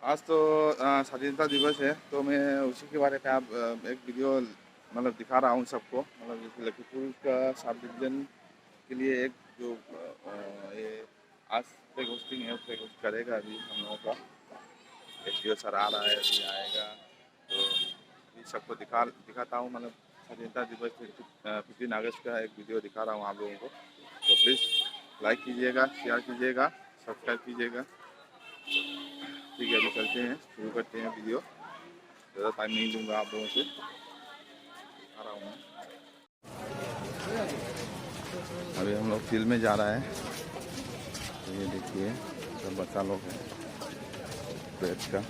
आज तो स्वाधीनता दिवस है, तो मैं उसी के बारे में आप एक वीडियो मतलब दिखा रहा हूँ सबको। मतलब जैसे लखीमपुर का सब डिवीजन के लिए एक जो ये आज फ्लैग होस्टिंग है, फ्लैग होस्ट करेगा अभी हम लोगों का। एसडीओ सर आ रहा है, अभी आएगा तो अभी सबको दिखाता हूँ। मतलब स्वाधीनता दिवस 15 अगस्त का एक वीडियो दिखा रहा हूँ आप लोगों को। तो प्लीज़ लाइक कीजिएगा, शेयर कीजिएगा, सब्सक्राइब कीजिएगा। ठीक है, अभी चलते हैं, शुरू करते हैं वीडियो। ज़्यादा टाइम नहीं लूँगा आप लोगों से, दिखा रहा हूँ। अभी हम लोग फील्ड में जा रहा है, तो ये देखिए सब बच्चा लोग हैं बैच का।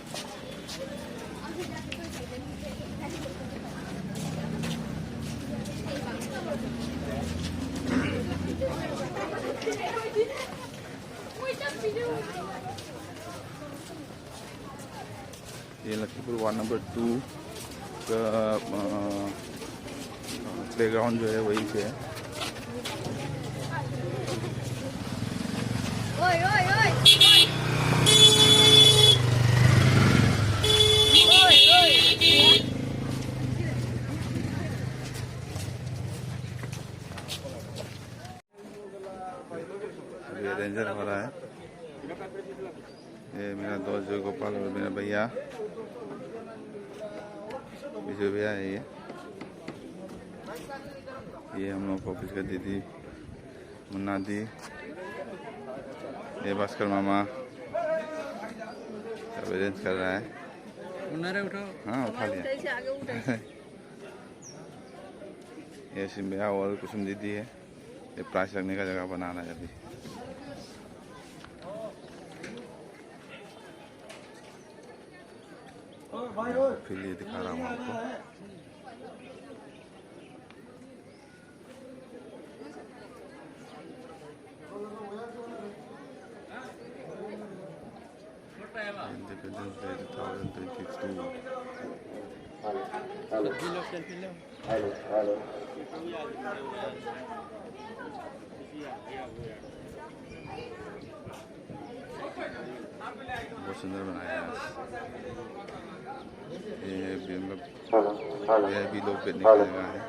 ये लखीमपुर वार्ड नंबर 2 का प्लेग्राउंड जो है वहीं पे है। ओए ओए ओए अभी रेंजर हो रहा है। ये मेरा दोस्त जो गोपाल और मेरा भैया विजय भैया है। ये हम लोग ऑफिस का दीदी मुन्ना दी, ये भास्कर मामा सब अरेंज कर रहा है। उठाओ। हाँ, उठा लिया। ये सिम्बिया और कुसुम दीदी है, ये प्राइस रखने का जगह बना रहा है अभी। फिर ये दिखा रहा हूँ आपको। Independence Day 2022. बहुत सुंदर बनाया है। ये भी मतलब ये भी लोग बैठने की जगह है।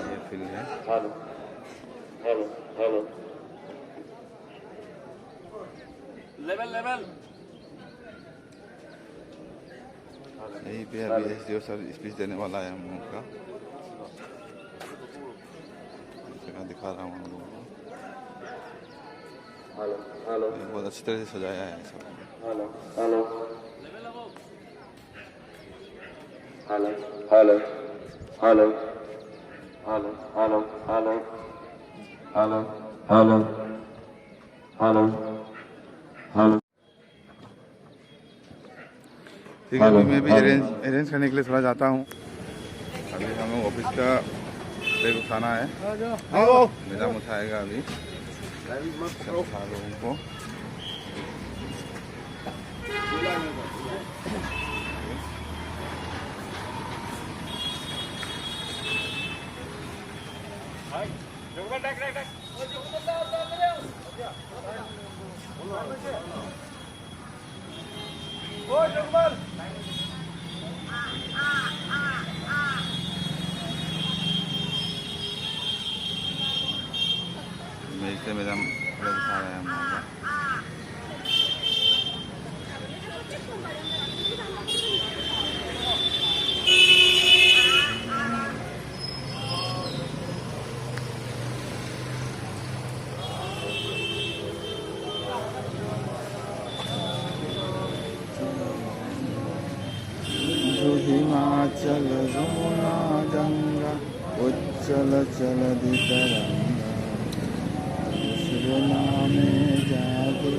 ये फील्ड है। लेवल यहीं पे अभी एसडीओ सर स्पीच देने वाला है हम लोगों का। जगह दिखा रहा हूँ हम लोगों को। बहुत अच्छी तरह से सजाया है सब। ठीक है, अभी मैं भी अरेंज करने के लिए थोड़ा जाता हूँ। अभी हम लोग ऑफिस का बैग उठाना है, निजाम उठाएगा अभी उठा लोगों को। मेरे में हम लोग उठा रहे हैं हम लोगों का। हिमाचल यमुना गंगा उच्चल चलति तरंगा शिव नामे जागे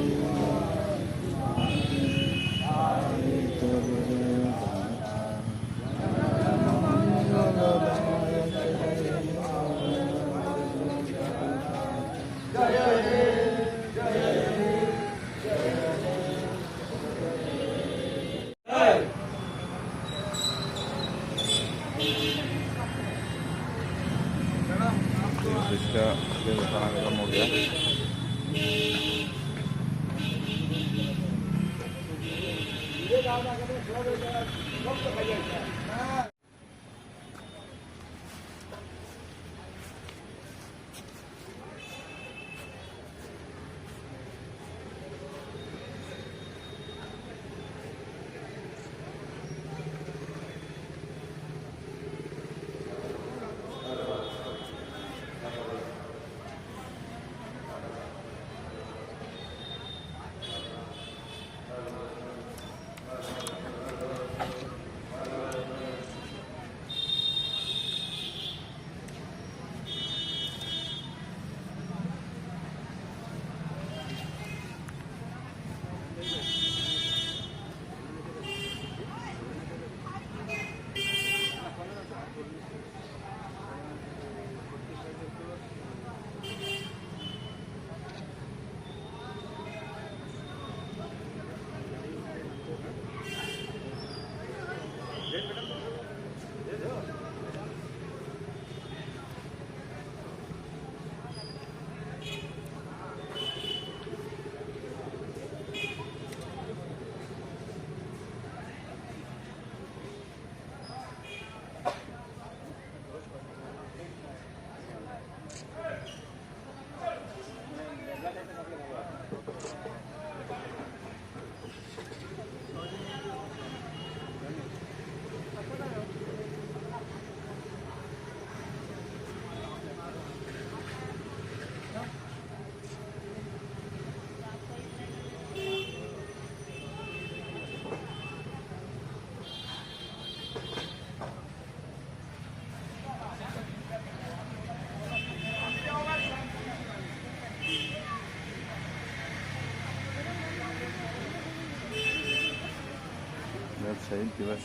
शहीद दिवस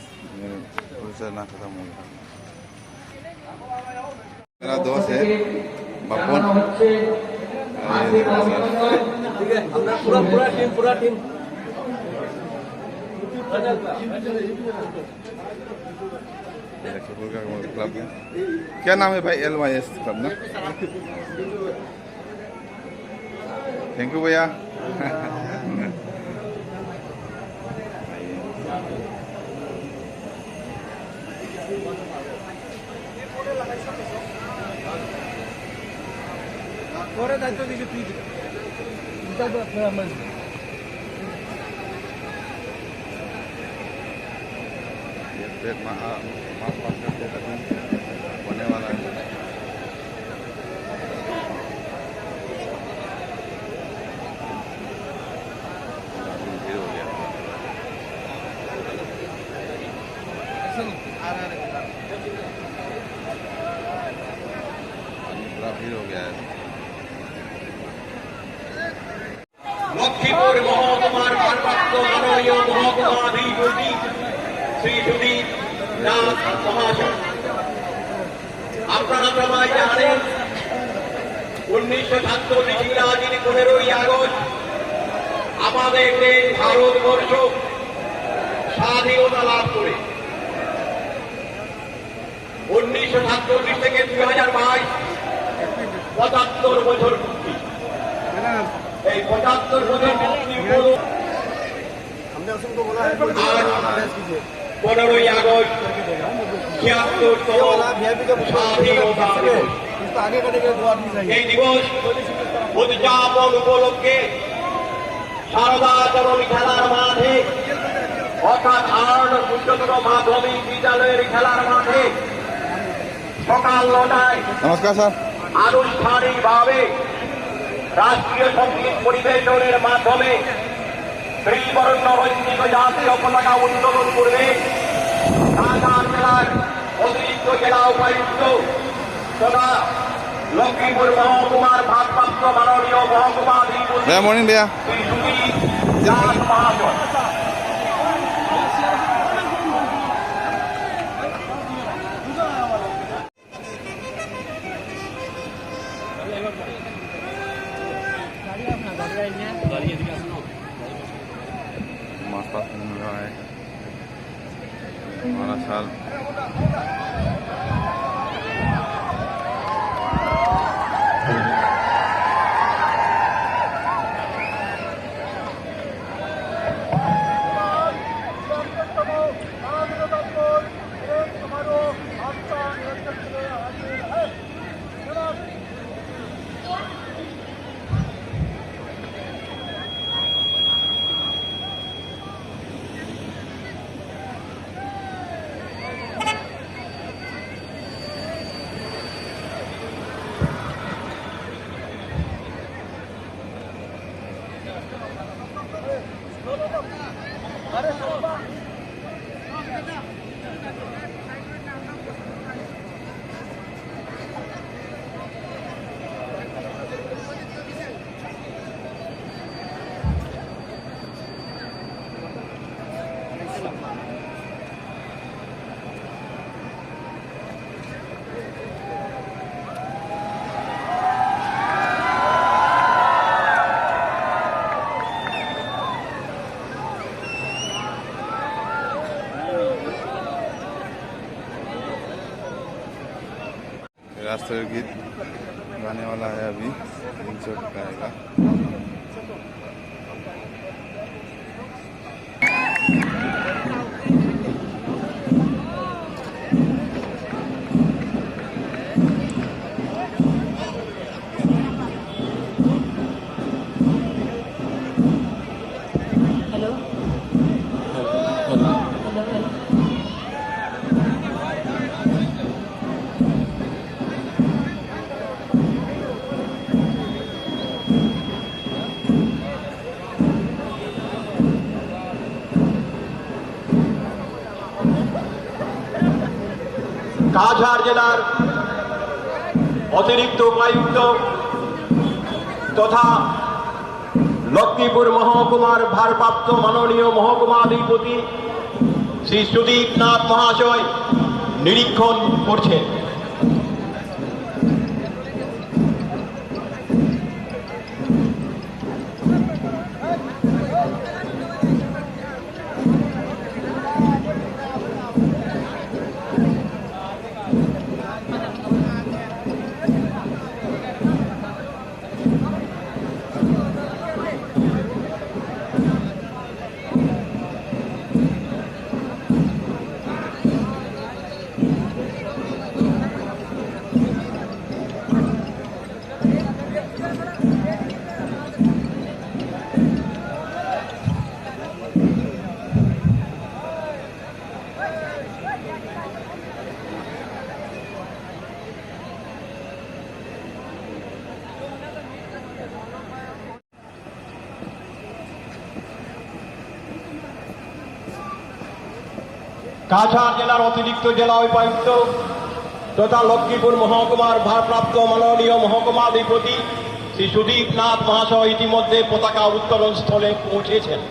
रोजाना खत्म हो गया। मेरा दोस्त है बापुन, पूरा टीम लखीमपुर का क्लब है। क्या नाम है भाई? LYS क्लब ना। थैंक यू भैया। পরে দায়িত্ব দিকে তুই पेट माफ करके अभी होने वाला है। भीड़ हो गया, पूरा भीड़ हो गया है। লক্ষ্মীপুর মহকুমার ভারপ্রাপ্ত মাননীয় মহকুমাধিপতি শ্রী সুদীপ দাস মহাশয়, আপনারা সবাই জানেন 1947 ইংরাজির 15ই আগস্ট আমাদের দেশ ভারতবর্ষ স্বাধীনতা লাভ করে 1947 থেকে 2022 75 বছর পূর্তি। এই 75 বছর পূর্তি হলো 15ই আগস্ট 76তম স্বাধীনতা দিবস। এই দিবস উদযাপন উপলক্ষে সারদা চরণী খেলার মাঠে অর্থাৎ 8 উচ্চতর মাধ্যমিক বিদ্যালয়ের খেলার মাঠে সকাল 9টায় नमस्कार सर। আনুষ্ঠানিকভাবে রাষ্ট্রীয় সঙ্গীত পরিবেশনের মাধ্যমে ত্রিবর্ণ রঞ্জিত জাতীয় পতাকা উত্তোলন করবে ঢাকা জেলার অতিরিক্ত জেলা উপায়ুক্ত তথা লক্ষ্মীপুর মহকুমার ভারপ্রাপ্ত মাননীয় মহকুমাধিপতি भैया मॉर्निंग भैया। শ্রী সুদীপ দাস মহাশয়। मास्टर मिल रहा है हमारा साल। राष्ट्रीय गीत गाने वाला है अभी इंसर्ट करेगा। हेलो हेलो हेलो কাছাড় জেলার অতিরিক্ত উপায়ুক্ত তথা লক্ষ্মীপুর মহকুমার ভারপ্রাপ্ত মাননীয় মহকুমাধিপতি শ্রী সুদীপ নাথ মহাশয় নিরীক্ষণ করছেন। কাছাড় জেলার অতিরিক্ত জেলা উপায়ুক্ত তথা লক্ষ্মীপুর মহকুমার ভারপ্রাপ্ত মাননীয় মহকুমাধিপতি শ্রী সুদীপ নাথ মহাশয় ইতিমধ্যে পতাকা উত্তোলন স্থলে পৌঁছেছেন।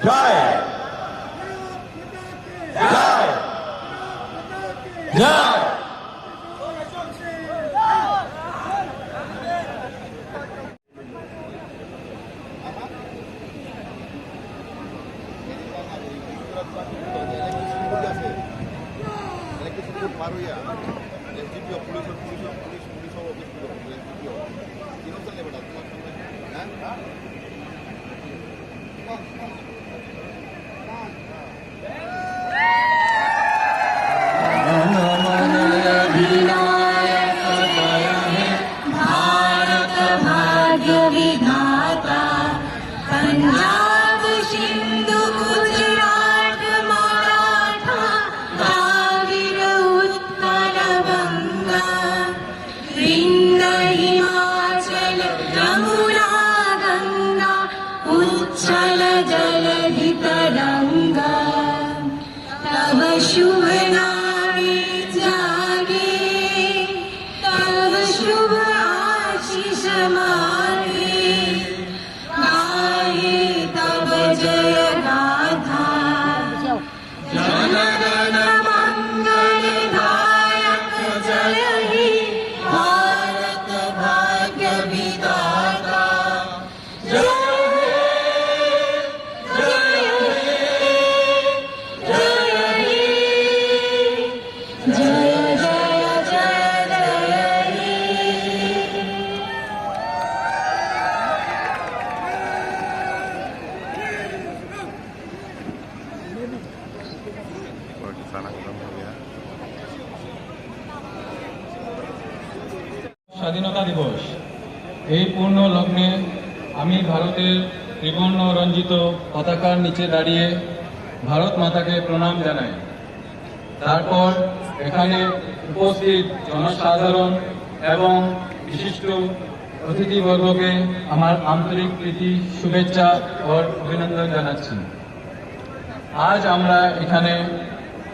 জয় জয় জয় विनायक जय हे भारत भाग्य विधाता जय और खाना खत्म हो गया। স্বাধীনতা দিবস এই পূর্ণ লগ্নে আমি ভারতের ত্রিবর্ণ রঞ্জিত পতাকার নিচে দাঁড়িয়ে ভারত মাতাকে প্রণাম জানাই। তারপর এখানে উপস্থিত জনসাধারণ এবং বিশিষ্ট অতিথিবর্গকে আমার আন্তরিক প্রীতি শুভেচ্ছা ও অভিনন্দন জানাচ্ছি। আজ আমরা এখানে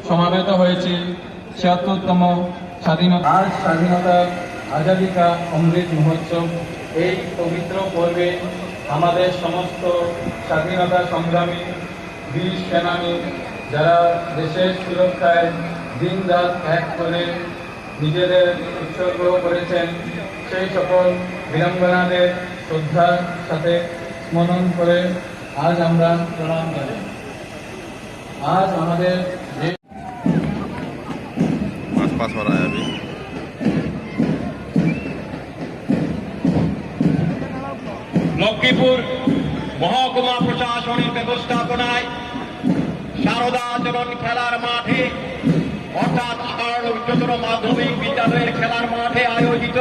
সমাবেত হয়েছি ৭৬তম স্বাধীনতা আজ স্বাধীনতা আজাদী কা অমৃত মহোৎসব। এই পবিত্র পর্বে আমাদের সমস্ত স্বাধীনতা সংগ্রামী বীর সেনানী যারা দেশের সুরক্ষায় দিন রাত এক করে নিজেদের উৎসর্গ করেছেন সেই সকল বীরাঙ্গনাদের শ্রদ্ধার সাথে স্মরণ করে আজ আমরা প্রণাম জানাই। आज हमारे पास पास हो रहा है अभी। লক্ষ্মীপুর মহকুমা প্রশাসনের ব্যবস্থাপনায় শারদাচরণ খেলার মাঠে অর্থাৎ 18 উচ্চতর মাধ্যমিক বিদ্যালয়ের খেলার মাঠে আয়োজিত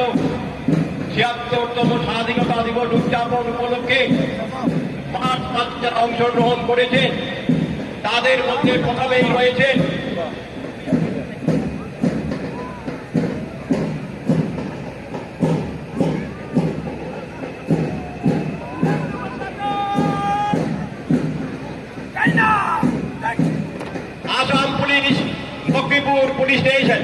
৭৬তম স্বাধীনতা দিবস উদযাপন উপলক্ষে মাঠ বাচ্চারা অংশগ্রহণ করেছেন। তাদের মধ্যে প্রথমেই রয়েছেন Assam police Lakshmipur police station,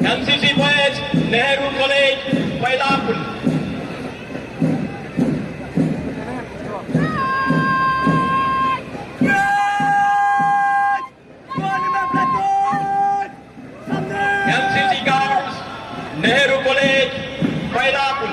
NCC boys Nehru college Maidapur, NCC guards Nehru college Maidapur,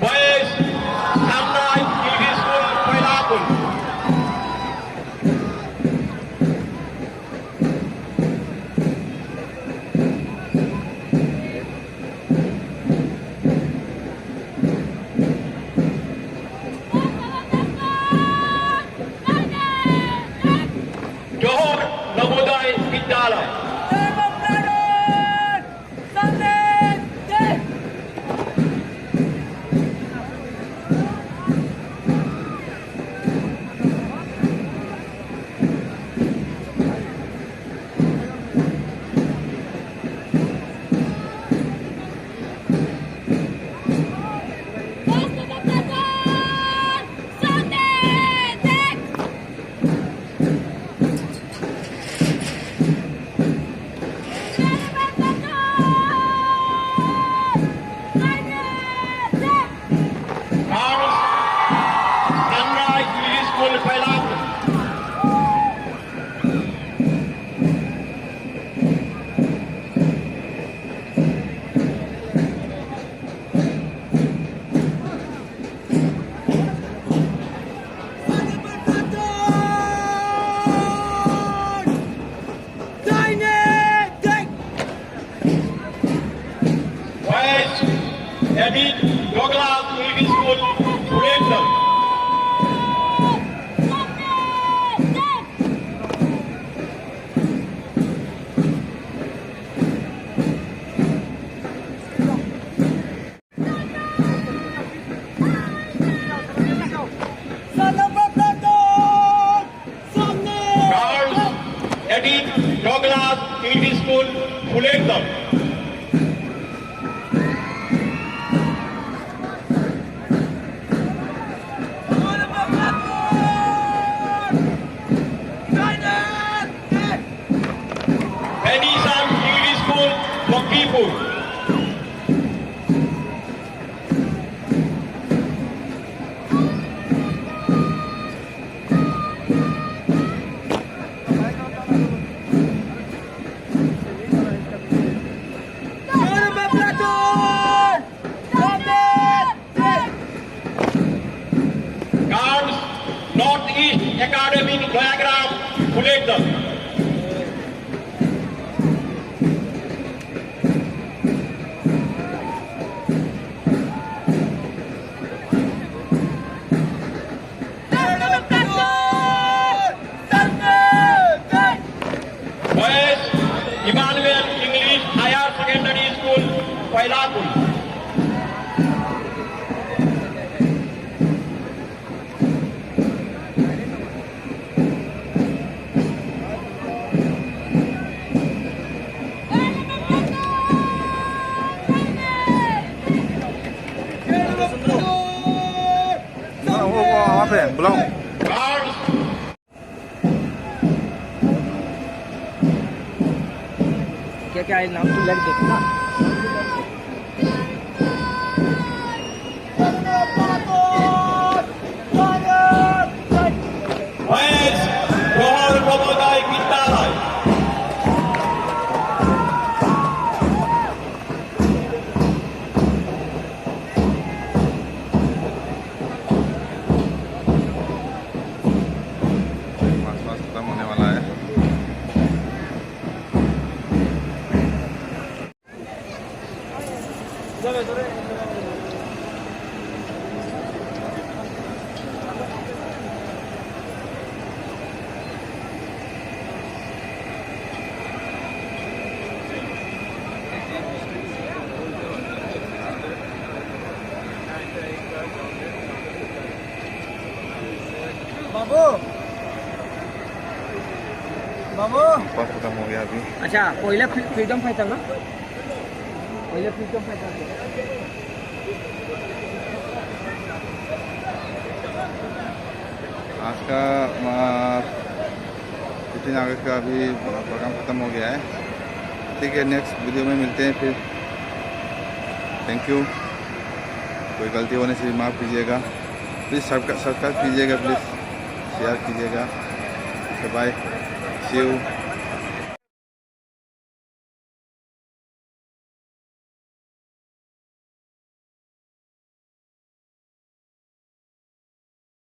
boys sunrise military school Maidapur, Johar Navodaya Vidyalaya, academic diagram ফুলের দল। Boys Emmanuel English higher secondary school Koylapur. apa ya? Belum. Girls क्या क्या है नाम तो लग दो ना বয়েজ প্রহর নবোদয় বিদ্যালয়। Mas खत्म होने वाला है। बाबू बाबू बस खत्म हो गया अभी। अच्छा पहिला फ्रीडम फाइटर ना पहिला फ्रीडम फाइटर आज का 15 अगस्त का अभी प्रोग्राम ख़त्म हो गया है। ठीक है, नेक्स्ट वीडियो में मिलते हैं फिर। Thank you. कोई गलती होने से माफ़ कीजिएगा। प्लीज़ सब्सक्राइब कीजिएगा, प्लीज़ शेयर कीजिएगा। Bye, see you.